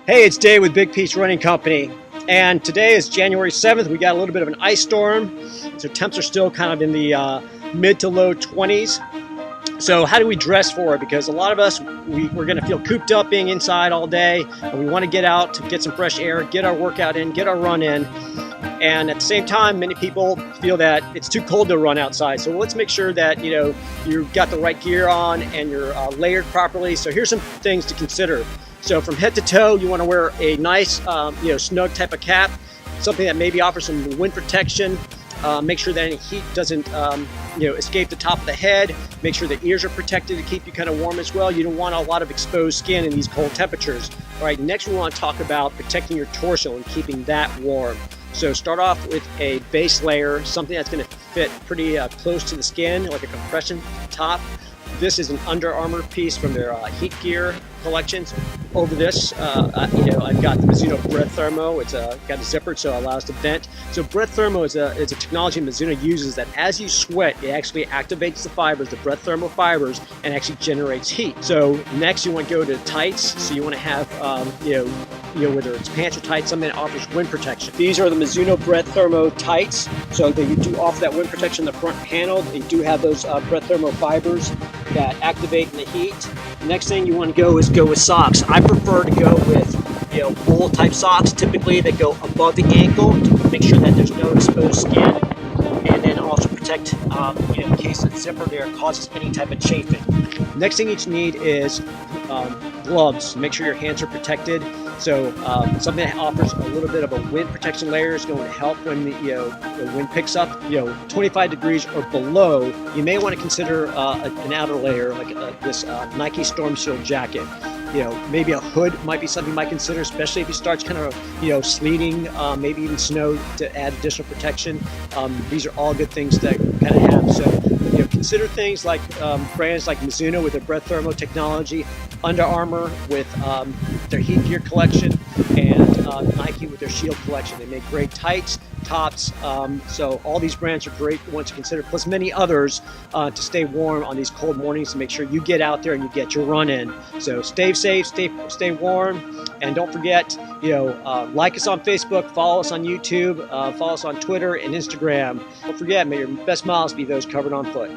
Hey, it's Dave with Big Peach Running Company, and today is January 7th. We got a little bit of an ice storm, so temps are still kind of in the mid to low 20s. So how do we dress for it? Because a lot of us, we're going to feel cooped up being inside all day, and we want to get out to get some fresh air, get our workout in, get our run in. And at the same time, many people feel that it's too cold to run outside. So let's make sure that you've got the right gear on and you're layered properly. So here's some things to consider. So from head to toe, you want to wear a nice, snug type of cap, something that maybe offers some wind protection. Make sure that any heat doesn't, escape the top of the head. Make sure the ears are protected to keep you kind of warm as well. You don't want a lot of exposed skin in these cold temperatures. All right, next we want to talk about protecting your torso and keeping that warm. So start off with a base layer, something that's going to fit pretty close to the skin, like a compression top. This is an Under Armour piece from their heat gear collections. Over this, I've got the Mizuno Breath Thermo. It's got a zipper, so it allows to vent. So Breath Thermo is a technology Mizuno uses that as you sweat, it actually activates the fibers, the Breath Thermo fibers, and actually generates heat. So next, you want to go to tights. So you want to have, whether it's pants or tights, something that offers wind protection. These are the Mizuno Breath Thermo tights. So they do offer that wind protection in the front panel. They do have those Breath Thermo fibers that activate in the heat. The next thing you want to go with socks. I prefer to go with wool type socks. Typically they go above the ankle to make sure that there's no exposed skin, and then also protect in case the zipper there causes any type of chafing. Next thing you need is gloves. Make sure your hands are protected. So something that offers a little bit of a wind protection layer is going to help when the wind picks up. 25 degrees or below, you may want to consider an outer layer like this Nike Storm Shield jacket. Maybe a hood might be something you might consider, especially if it starts kind of sleeting, maybe even snow to add additional protection. These are all good things to kind of have. So consider things like brands like Mizuno with their Breath Thermo technology, Under Armour with their heat gear collection, and Nike with their Shield collection. They make great tights, tops, so all these brands are great ones to consider, plus many others to stay warm on these cold mornings to make sure you get out there and you get your run in. So stay safe, stay warm, and don't forget, like us on Facebook, follow us on YouTube, follow us on Twitter and Instagram. Don't forget, may your best miles be those covered on foot.